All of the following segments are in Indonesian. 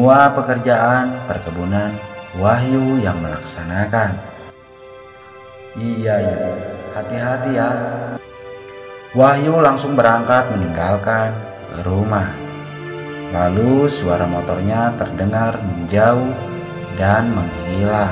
semua pekerjaan perkebunan Wahyu yang melaksanakan. Iya, hati-hati ya. Wahyu langsung berangkat meninggalkan rumah. Lalu suara motornya terdengar menjauh dan menghilang.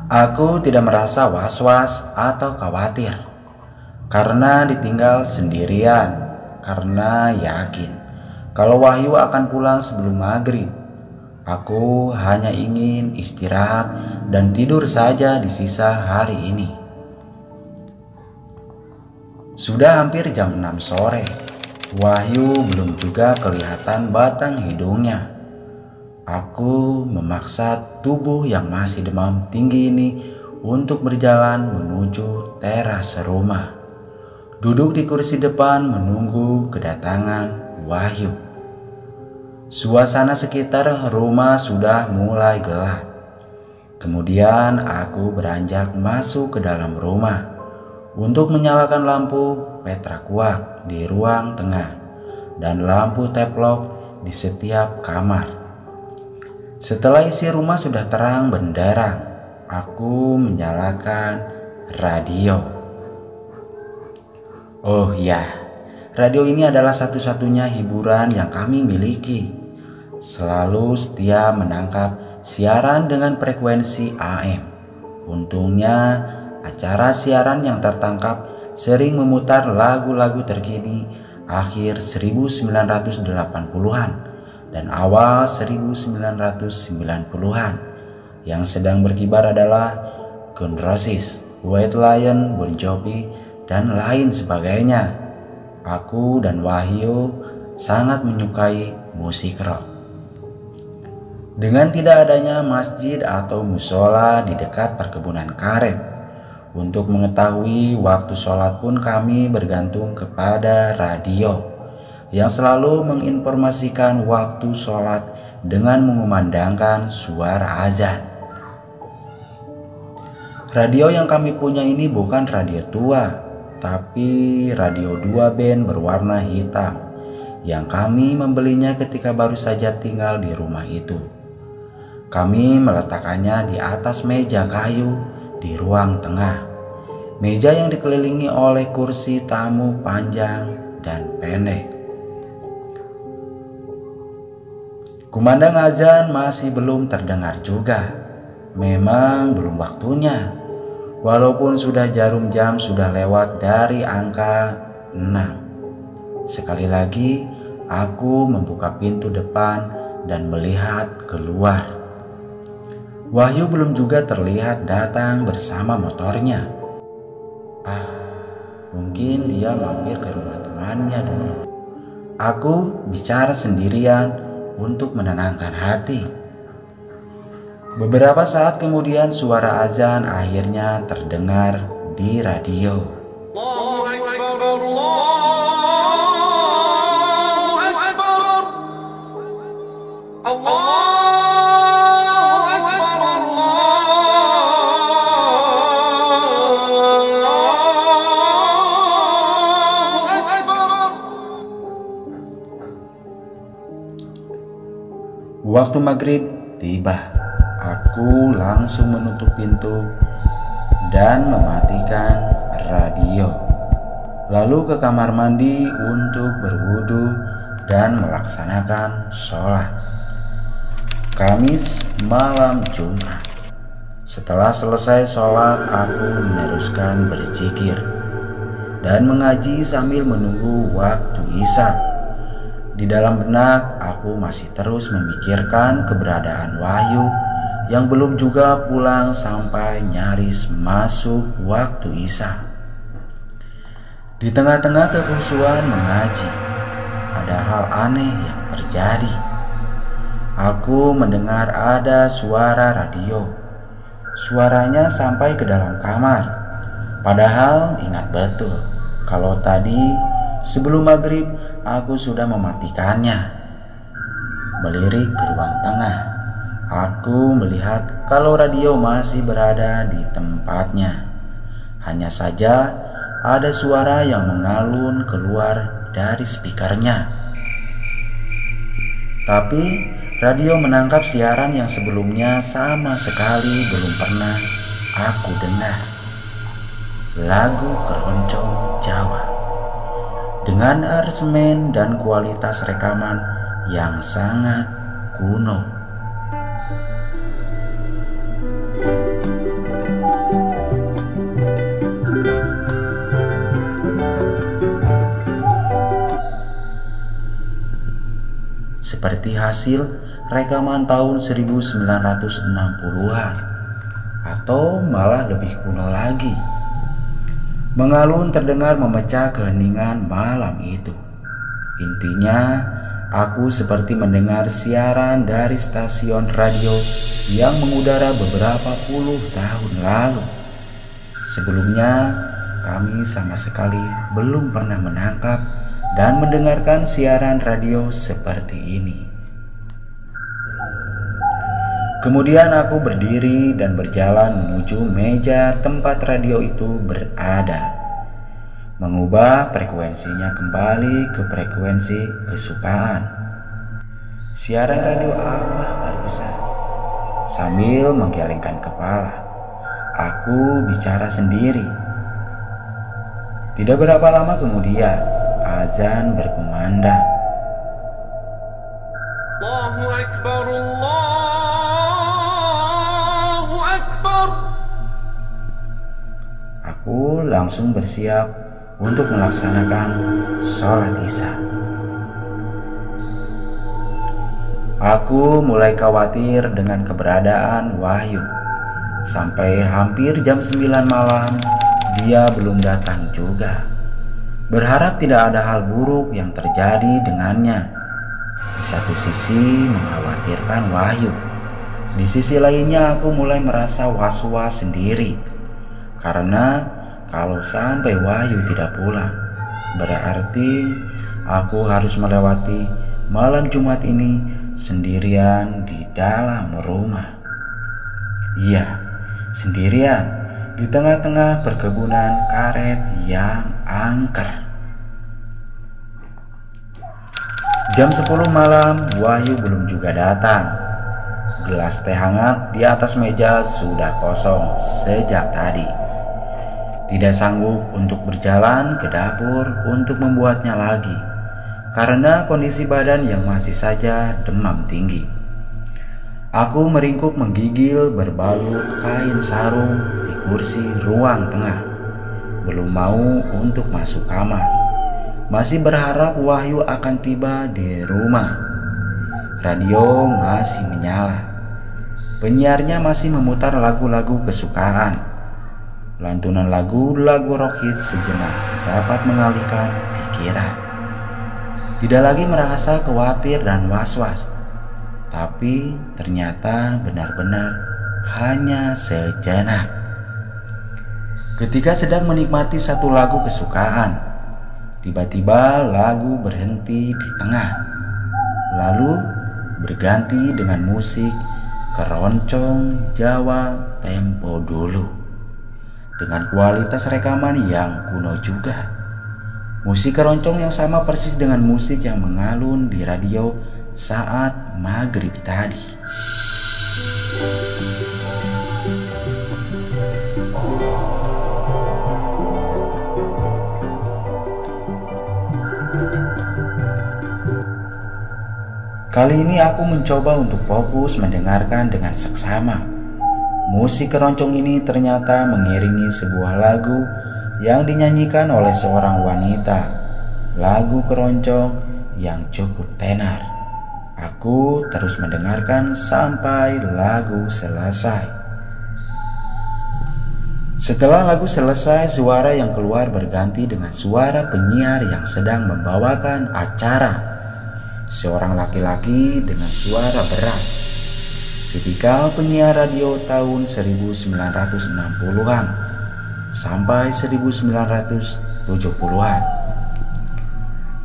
Aku tidak merasa was-was atau khawatir karena ditinggal sendirian, karena yakin kalau Wahyu akan pulang sebelum maghrib. Aku hanya ingin istirahat dan tidur saja di sisa hari ini. Sudah hampir jam 6 sore, Wahyu belum juga kelihatan batang hidungnya. Aku memaksa tubuh yang masih demam tinggi ini untuk berjalan menuju teras rumah. Duduk di kursi depan menunggu kedatangan Wahyu. Suasana sekitar rumah sudah mulai gelap. Kemudian aku beranjak masuk ke dalam rumah untuk menyalakan lampu petrakuak di ruang tengah dan lampu teplok di setiap kamar. Setelah isi rumah sudah terang benderang, aku menyalakan radio. Oh ya, radio ini adalah satu-satunya hiburan yang kami miliki. Selalu setia menangkap siaran dengan frekuensi AM. Untungnya, acara siaran yang tertangkap sering memutar lagu-lagu terkini akhir 1980-an. Dan awal 1990-an. Yang sedang berkibar adalah Guns N' Roses, White Lion, Bon Jovi, dan lain sebagainya. Aku dan Wahyu sangat menyukai musik rock. Dengan tidak adanya masjid atau musola di dekat perkebunan karet, untuk mengetahui waktu sholat pun kami bergantung kepada radio yang selalu menginformasikan waktu sholat dengan mengumandangkan suara azan. Radio yang kami punya ini bukan radio tua, tapi radio 2 band berwarna hitam yang kami membelinya ketika baru saja tinggal di rumah itu. Kami meletakkannya di atas meja kayu di ruang tengah, meja yang dikelilingi oleh kursi tamu panjang dan pendek. Kumandang azan masih belum terdengar juga. Memang belum waktunya. Walaupun sudah jarum jam sudah lewat dari angka 6. Sekali lagi aku membuka pintu depan dan melihat keluar. Wahyu belum juga terlihat datang bersama motornya. Mungkin dia mampir ke rumah temannya dulu. Aku bicara sendirian untuk menenangkan hati. Beberapa saat kemudian suara azan akhirnya terdengar di radio. Allahu Akbar, Allahu Akbar, Allahu Akbar, Allahu Akbar. Waktu maghrib tiba. Aku langsung menutup pintu dan mematikan radio. Lalu ke kamar mandi untuk berwudu dan melaksanakan sholat. Kamis malam Jumat. Setelah selesai sholat, aku meneruskan berzikir dan mengaji sambil menunggu waktu isya. Di dalam benak, aku masih terus memikirkan keberadaan Wahyu yang belum juga pulang sampai nyaris masuk waktu isya. Di tengah-tengah kekhusyuan mengaji, ada hal aneh yang terjadi. Aku mendengar ada suara radio Suaranya sampai ke dalam kamar. Padahal ingat betul kalau tadi sebelum maghrib aku sudah mematikannya. Melirik ke ruang tengah, aku melihat kalau radio masih berada di tempatnya. Hanya saja ada suara yang mengalun keluar dari speakernya. Tapi radio menangkap siaran yang sebelumnya sama sekali belum pernah aku dengar. Lagu keroncong Jawa dengan aransemen dan kualitas rekaman yang sangat kuno. Seperti hasil rekaman tahun 1960-an atau malah lebih kuno lagi. Mengalun terdengar memecah keheningan malam itu. Intinya, aku seperti mendengar siaran dari stasiun radio yang mengudara beberapa puluh tahun lalu. Sebelumnya, kami sama sekali belum pernah menangkap dan mendengarkan siaran radio seperti ini. Kemudian aku berdiri dan berjalan menuju meja tempat radio itu berada. Mengubah frekuensinya kembali ke frekuensi kesukaan. Siaran radio apa barusan? Sambil menggelengkan kepala, aku bicara sendiri. Tidak berapa lama kemudian, azan berkumandang. Allahu Akbar, Allahu Akbar. Aku langsung bersiap untuk melaksanakan sholat Isya. Aku mulai khawatir dengan keberadaan Wahyu. Sampai hampir jam 9 malam, dia belum datang juga. Berharap tidak ada hal buruk yang terjadi dengannya. Di satu sisi mengkhawatirkan Wahyu. Di sisi lainnya aku mulai merasa was-was sendiri. Karena kalau sampai Wahyu tidak pulang, berarti aku harus melewati malam Jumat ini sendirian di dalam rumah. Iya, sendirian di tengah-tengah perkebunan karet yang angker. Jam 10 malam, Wahyu belum juga datang. Gelas teh hangat di atas meja sudah kosong sejak tadi. Tidak sanggup untuk berjalan ke dapur untuk membuatnya lagi, karena kondisi badan yang masih saja demam tinggi. Aku meringkuk menggigil berbalut kain sarung di kursi ruang tengah. Belum mau untuk masuk kamar. Masih berharap Wahyu akan tiba di rumah. Radio masih menyala. Penyiarnya masih memutar lagu-lagu kesukaan. Lantunan lagu-lagu rock hit sejenak dapat mengalihkan pikiran. Tidak lagi merasa khawatir dan was-was, tapi ternyata benar-benar hanya sejenak. Ketika sedang menikmati satu lagu kesukaan, tiba-tiba lagu berhenti di tengah, lalu berganti dengan musik keroncong Jawa tempo dulu. Dengan kualitas rekaman yang kuno juga. Musik keroncong yang sama persis dengan musik yang mengalun di radio saat maghrib tadi. Kali ini aku mencoba untuk fokus mendengarkan dengan seksama. Musik keroncong ini ternyata mengiringi sebuah lagu yang dinyanyikan oleh seorang wanita. Lagu keroncong yang cukup tenar. Aku terus mendengarkan sampai lagu selesai. Setelah lagu selesai, suara yang keluar berganti dengan suara penyiar yang sedang membawakan acara. Seorang laki-laki dengan suara berat. tipikal penyiar radio tahun 1960-an sampai 1970-an.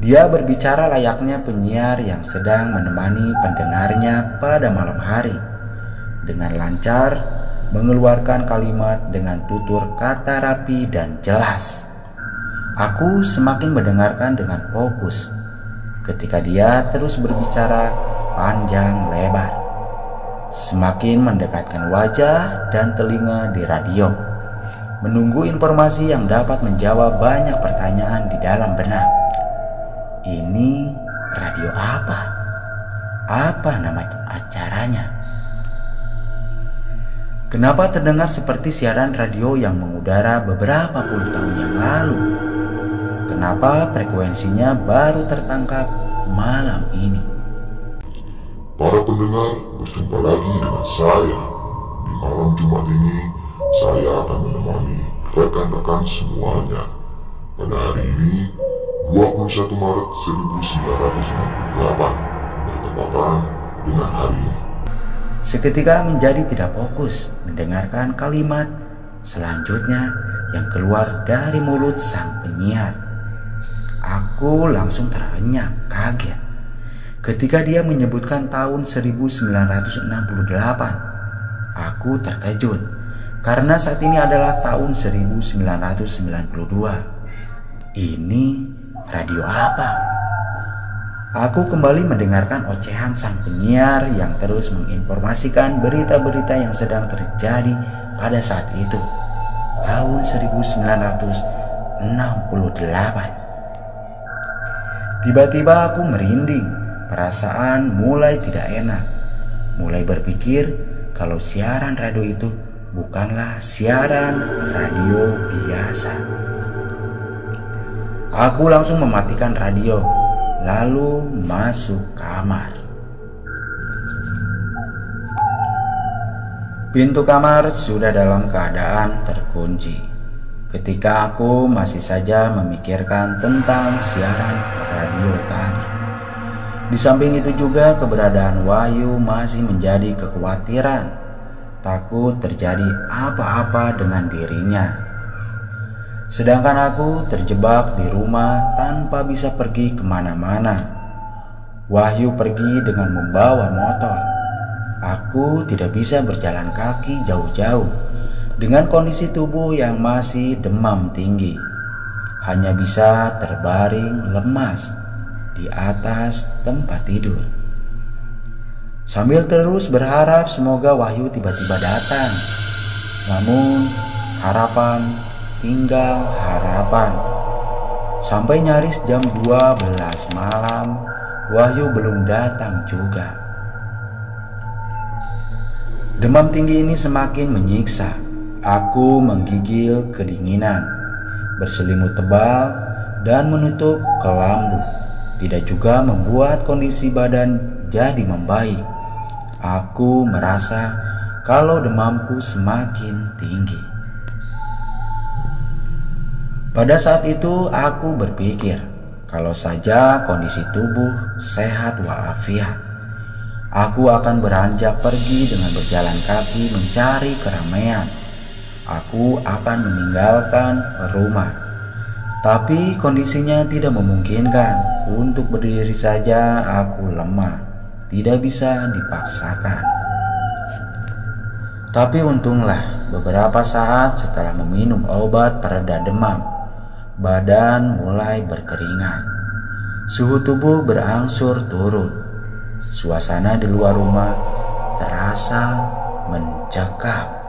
Dia berbicara layaknya penyiar yang sedang menemani pendengarnya pada malam hari, dengan lancar mengeluarkan kalimat dengan tutur kata rapi dan jelas. Aku semakin mendengarkan dengan fokus ketika dia terus berbicara panjang lebar, semakin mendekatkan wajah dan telinga di radio, menunggu informasi yang dapat menjawab banyak pertanyaan di dalam benak. Ini radio apa? Apa nama acaranya? Kenapa terdengar seperti siaran radio yang mengudara beberapa puluh tahun yang lalu? Kenapa frekuensinya baru tertangkap malam ini? Para pendengar, berjumpa lagi dengan saya. Di malam Jumat ini, saya akan menemani rekan-rekan semuanya. Pada hari ini, 21 Maret 1968, bertepatan dengan hari ini. Seketika menjadi tidak fokus mendengarkan kalimat selanjutnya yang keluar dari mulut sang penyiar. Aku langsung terhenyak kaget ketika dia menyebutkan tahun 1968. Aku terkejut karena saat ini adalah tahun 1992. Ini radio apa? Aku kembali mendengarkan ocehan sang penyiar yang terus menginformasikan berita-berita yang sedang terjadi pada saat itu, tahun 1968. Tiba-tiba aku merinding, perasaan mulai tidak enak, mulai berpikir kalau siaran radio itu bukanlah siaran radio biasa. Aku langsung mematikan radio, lalu masuk kamar. Pintu kamar sudah dalam keadaan terkunci ketika aku masih saja memikirkan tentang siaran radio tadi. Di samping itu juga keberadaan Wahyu masih menjadi kekhawatiran, takut terjadi apa-apa dengan dirinya. Sedangkan aku terjebak di rumah tanpa bisa pergi kemana-mana. Wahyu pergi dengan membawa motor. Aku tidak bisa berjalan kaki jauh-jauh dengan kondisi tubuh yang masih demam tinggi. Hanya bisa terbaring lemas di atas tempat tidur, sambil terus berharap semoga Wahyu tiba-tiba datang. Namun harapan tinggal harapan. Sampai nyaris jam 12 malam, Wahyu belum datang juga. Demam tinggi ini semakin menyiksa. Aku menggigil kedinginan, berselimut tebal dan menutup kelambu. Tidak juga membuat kondisi badan jadi membaik. Aku merasa kalau demamku semakin tinggi. Pada saat itu aku berpikir, kalau saja kondisi tubuh sehat walafiat, aku akan beranjak pergi dengan berjalan kaki mencari keramaian. Aku akan meninggalkan rumah. Tapi kondisinya tidak memungkinkan. Untuk berdiri saja aku lemah, tidak bisa dipaksakan. Tapi untunglah beberapa saat setelah meminum obat pereda demam, badan mulai berkeringat. Suhu tubuh berangsur turun. Suasana di luar rumah terasa mencekam.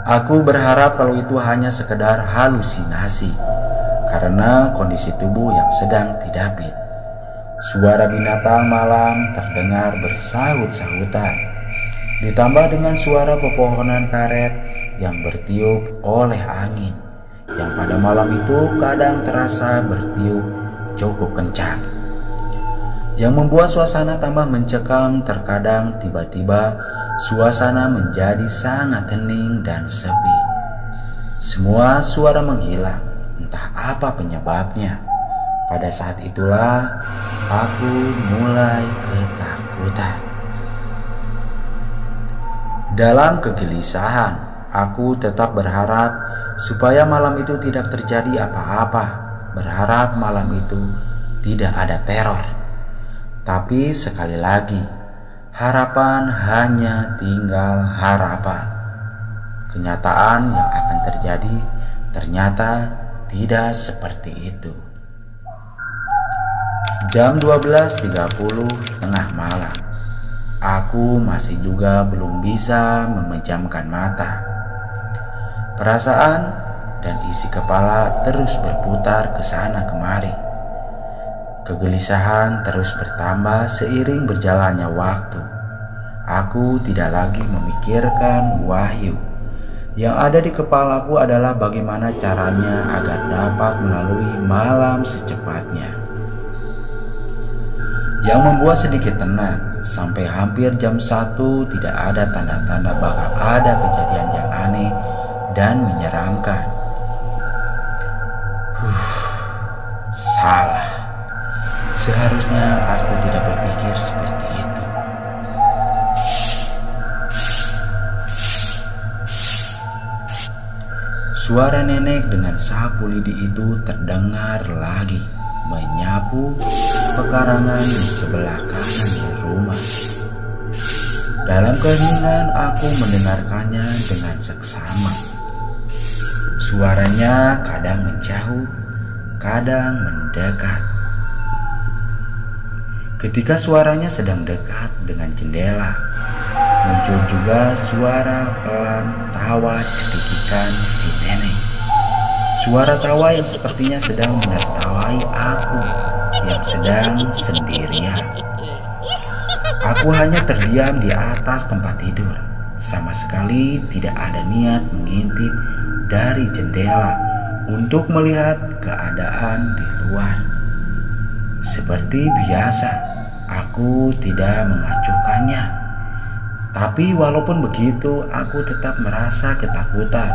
Aku berharap kalau itu hanya sekedar halusinasi, karena kondisi tubuh yang sedang tidak fit. Suara binatang malam terdengar bersaut-sautan, ditambah dengan suara pepohonan karet yang bertiup oleh angin, yang pada malam itu kadang terasa bertiup cukup kencang, yang membuat suasana tambah mencekam. Terkadang tiba-tiba suasana menjadi sangat hening dan sepi. Semua suara menghilang, entah apa penyebabnya. Pada saat itulah aku mulai ketakutan. Dalam kegelisahan, aku tetap berharap supaya malam itu tidak terjadi apa-apa. Berharap malam itu tidak ada teror. Tapi sekali lagi, harapan hanya tinggal harapan. Kenyataan yang akan terjadi ternyata tidak seperti itu. Jam 12.30 tengah malam. Aku masih juga belum bisa memejamkan mata. Perasaan dan isi kepala terus berputar ke sana kemari. Kegelisahan terus bertambah seiring berjalannya waktu. Aku tidak lagi memikirkan Wahyu. Yang ada di kepalaku adalah bagaimana caranya agar dapat melalui malam secepatnya. Yang membuat sedikit tenang, sampai hampir jam 1 tidak ada tanda-tanda bakal ada kejadian yang aneh dan menyeramkan. Salah. Seharusnya aku tidak berpikir seperti itu. Suara nenek dengan sapu lidi itu terdengar lagi, menyapu pekarangan di sebelah kanan rumah. Dalam keheningan aku mendengarkannya dengan seksama. Suaranya kadang menjauh, kadang mendekat. Ketika suaranya sedang dekat dengan jendela, muncul juga suara pelan tawa cekikikan si nenek. Suara tawa yang sepertinya sedang menertawai aku yang sedang sendirian. Aku hanya terdiam di atas tempat tidur. Sama sekali tidak ada niat mengintip dari jendela untuk melihat keadaan di luar. Seperti biasa, aku tidak mengacuhkannya. Tapi walaupun begitu, aku tetap merasa ketakutan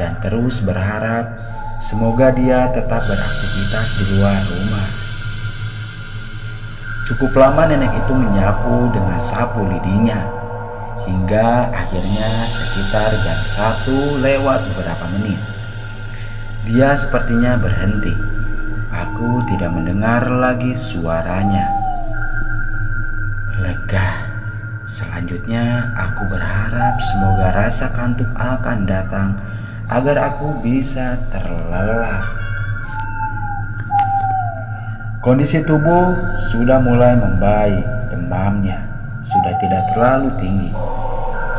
dan terus berharap semoga dia tetap beraktivitas di luar rumah. Cukup lama nenek itu menyapu dengan sapu lidinya, hingga akhirnya sekitar jam 1 lewat beberapa menit. Dia sepertinya berhenti. Aku tidak mendengar lagi suaranya. Lega. Selanjutnya aku berharap semoga rasa kantuk akan datang agar aku bisa terlelap. Kondisi tubuh sudah mulai membaik, demamnya sudah tidak terlalu tinggi.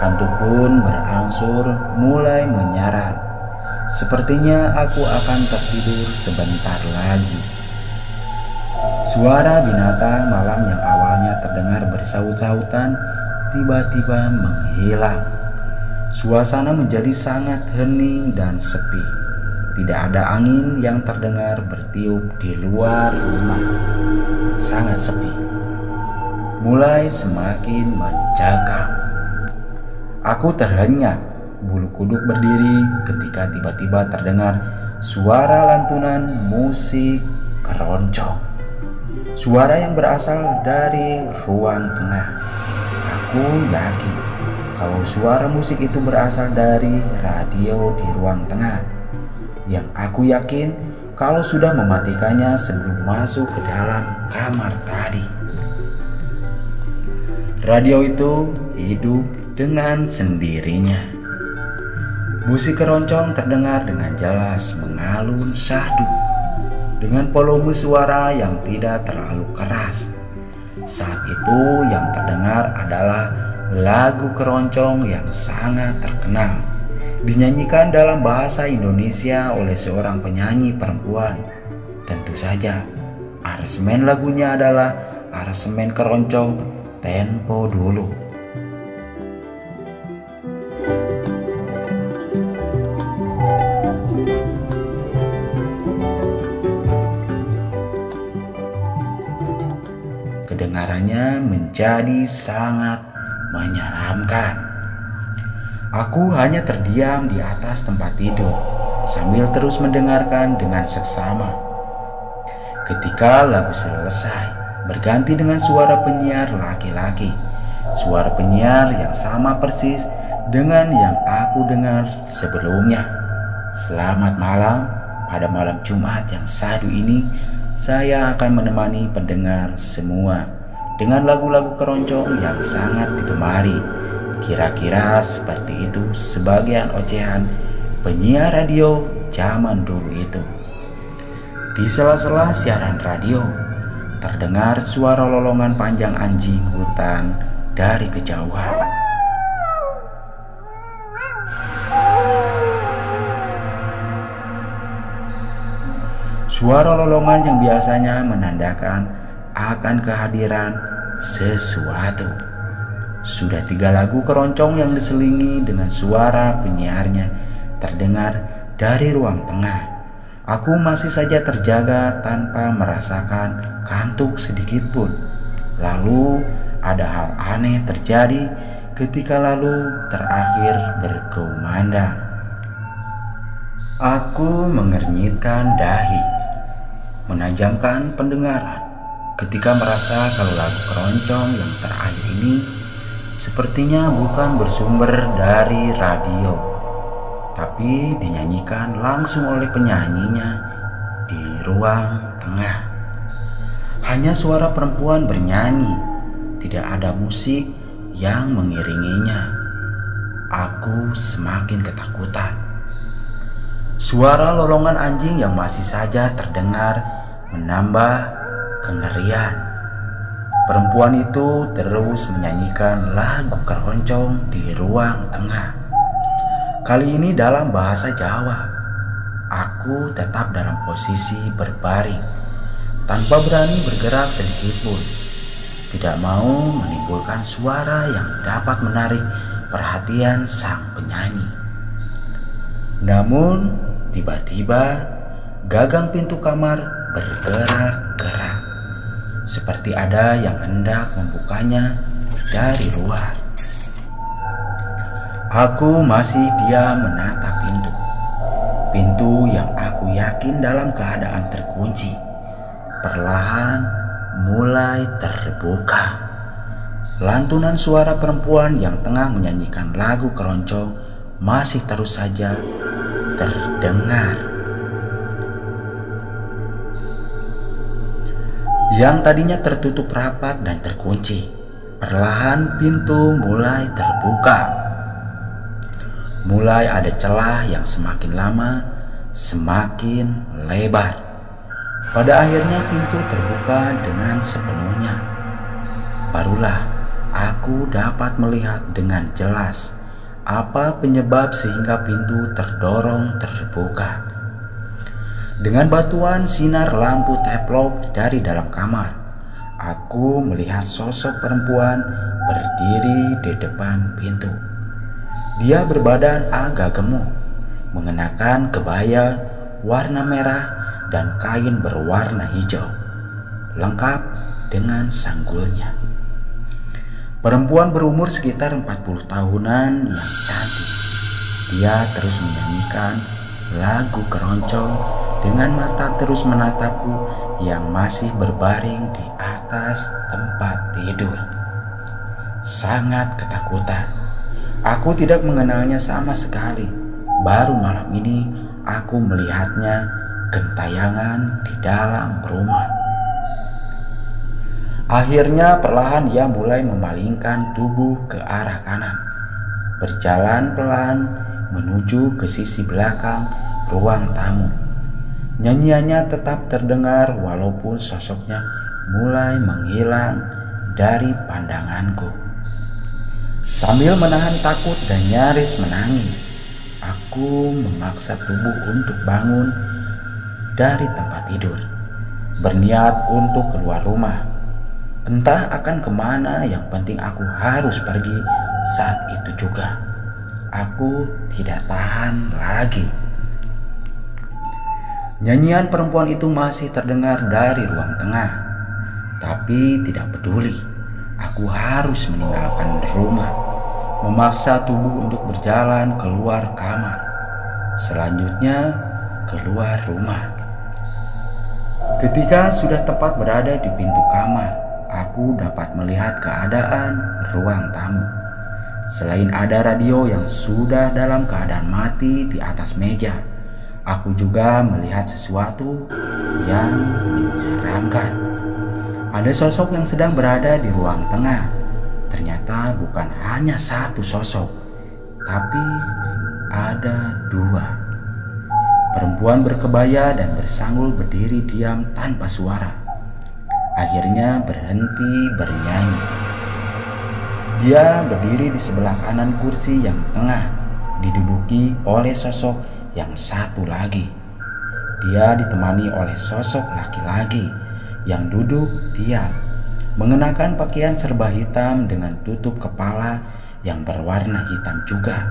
Kantuk pun berangsur mulai menyerap. Sepertinya aku akan tertidur sebentar lagi. Suara binatang malam yang awalnya terdengar bersaut-sautan tiba-tiba menghilang. Suasana menjadi sangat hening dan sepi. Tidak ada angin yang terdengar bertiup di luar rumah. Sangat sepi. Mulai semakin mencekam. Aku terhenyak, bulu kuduk berdiri ketika tiba-tiba terdengar suara lantunan musik keroncong. Suara yang berasal dari ruang tengah. Aku yakin kalau suara musik itu berasal dari radio di ruang tengah. Yang aku yakin kalau sudah mematikannya sebelum masuk ke dalam kamar tadi. Radio itu hidup dengan sendirinya. Musik keroncong terdengar dengan jelas mengalun syahdu dengan volume suara yang tidak terlalu keras. Saat itu yang terdengar adalah lagu keroncong yang sangat terkenal, dinyanyikan dalam bahasa Indonesia oleh seorang penyanyi perempuan. Tentu saja, aransemen lagunya adalah aransemen keroncong tempo dulu. Kedengarannya menjadi sangat menyeramkan. Aku hanya terdiam di atas tempat tidur sambil terus mendengarkan dengan seksama. Ketika lagu selesai, berganti dengan suara penyiar laki-laki suara penyiar yang sama persis dengan yang aku dengar sebelumnya. Selamat malam. Pada malam Jumat yang sadu ini, saya akan menemani pendengar semua dengan lagu-lagu keroncong yang sangat digemari. Kira-kira seperti itu sebagian ocehan penyiar radio zaman dulu itu. Di sela-sela siaran radio, terdengar suara lolongan panjang anjing hutan dari kejauhan. Suara lolongan yang biasanya menandakan akan kehadiran sesuatu. Sudah 3 lagu keroncong yang diselingi dengan suara penyiarnya terdengar dari ruang tengah. Aku masih saja terjaga tanpa merasakan kantuk sedikit pun. Lalu ada hal aneh terjadi ketika lalu terakhir berkumandang. Aku mengernyitkan dahi, menajamkan pendengaran ketika merasa kalau lagu keroncong yang terakhir ini sepertinya bukan bersumber dari radio, tapi dinyanyikan langsung oleh penyanyinya di ruang tengah. Hanya suara perempuan bernyanyi, tidak ada musik yang mengiringinya. Aku semakin ketakutan. Suara lolongan anjing yang masih saja terdengar menambah kengerian. Perempuan itu terus menyanyikan lagu keroncong di ruang tengah. Kali ini dalam bahasa Jawa. Aku tetap dalam posisi berbaring, tanpa berani bergerak sedikit pun. Tidak mau menimbulkan suara yang dapat menarik perhatian sang penyanyi. Namun, tiba-tiba gagang pintu kamar bergerak-gerak, seperti ada yang hendak membukanya dari luar. Aku masih diam menatap pintu. Pintu yang aku yakin dalam keadaan terkunci perlahan mulai terbuka. Lantunan suara perempuan yang tengah menyanyikan lagu keroncong masih terus saja terdengar. Yang tadinya tertutup rapat dan terkunci, perlahan pintu mulai terbuka. Mulai ada celah yang semakin lama semakin lebar. Pada akhirnya pintu terbuka dengan sepenuhnya. Barulah aku dapat melihat dengan jelas apa penyebab sehingga pintu terdorong terbuka. Dengan bantuan sinar lampu teplok dari dalam kamar, aku melihat sosok perempuan berdiri di depan pintu. Dia berbadan agak gemuk, mengenakan kebaya warna merah dan kain berwarna hijau, lengkap dengan sanggulnya. Perempuan berumur sekitar 40 tahunan yang cantik. Dia terus menyanyikan lagu keroncong dengan mata terus menatapku yang masih berbaring di atas tempat tidur. Sangat ketakutan. Aku tidak mengenalnya sama sekali. Baru malam ini aku melihatnya gentayangan di dalam rumah. Akhirnya perlahan ia mulai memalingkan tubuh ke arah kanan, berjalan pelan menuju ke sisi belakang ruang tamu. Nyanyiannya tetap terdengar walaupun sosoknya mulai menghilang dari pandanganku. Sambil menahan takut dan nyaris menangis, aku memaksa tubuh untuk bangun dari tempat tidur, berniat untuk keluar rumah. Entah akan kemana, yang penting aku harus pergi saat itu juga. Aku tidak tahan lagi. Nyanyian perempuan itu masih terdengar dari ruang tengah, tapi tidak peduli. Aku harus meninggalkan rumah, memaksa tubuh untuk berjalan keluar kamar, selanjutnya keluar rumah. Ketika sudah tepat berada di pintu kamar, aku dapat melihat keadaan ruang tamu. Selain ada radio yang sudah dalam keadaan mati di atas meja, aku juga melihat sesuatu yang menyeramkan. Ada sosok yang sedang berada di ruang tengah. Ternyata bukan hanya satu sosok, tapi ada dua. Perempuan berkebaya dan bersanggul berdiri diam tanpa suara. Akhirnya berhenti bernyanyi. Dia berdiri di sebelah kanan kursi yang tengah diduduki oleh sosok yang satu lagi. Dia ditemani oleh sosok laki-laki yang duduk diam, mengenakan pakaian serba hitam dengan tutup kepala yang berwarna hitam juga.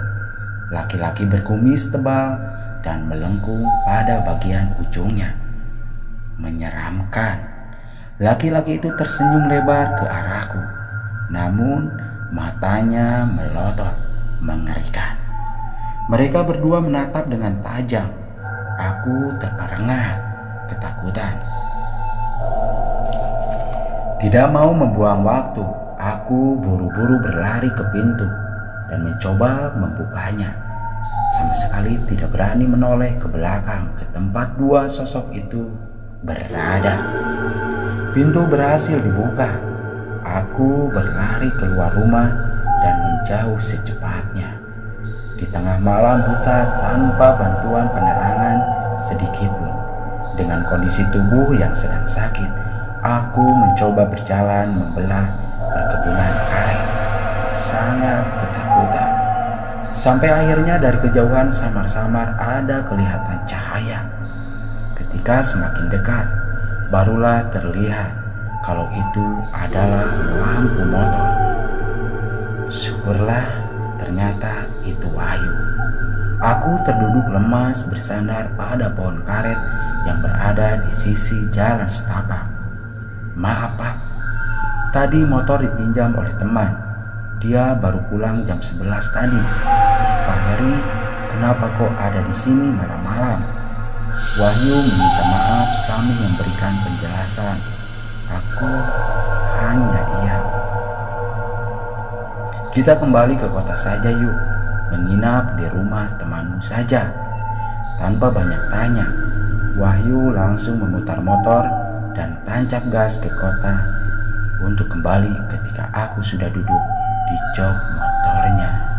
Laki-laki berkumis tebal dan melengkung pada bagian ujungnya. Menyeramkan. Laki-laki itu tersenyum lebar ke arahku, namun matanya melotot, mengerikan. Mereka berdua menatap dengan tajam. Aku terperangah ketakutan. Tidak mau membuang waktu, aku buru-buru berlari ke pintu dan mencoba membukanya. Sama sekali tidak berani menoleh ke belakang ke tempat dua sosok itu berada. Pintu berhasil dibuka. Aku berlari keluar rumah dan menjauh secepatnya. Di tengah malam buta tanpa bantuan penerangan sedikitpun, dengan kondisi tubuh yang sedang sakit, aku mencoba berjalan membelah perkebunan karet. Sangat ketakutan. Sampai akhirnya dari kejauhan samar-samar ada kelihatan cahaya. Ketika semakin dekat, barulah terlihat kalau itu adalah lampu motor. Syukurlah, ternyata itu Wahyu. Aku terduduk lemas bersandar pada pohon karet yang berada di sisi jalan setapak. Maaf Pak, tadi motor dipinjam oleh teman. Dia baru pulang jam 11 tadi. Pak Heri, kenapa kok ada di sini malam-malam? Wahyu meminta maaf sambil memberikan penjelasan. Aku hanya diam. Kita kembali ke kota saja yuk. Menginap di rumah temanmu saja. Tanpa banyak tanya, Wahyu langsung memutar motor dan tancap gas ke kota untuk kembali ketika aku sudah duduk di jok motornya.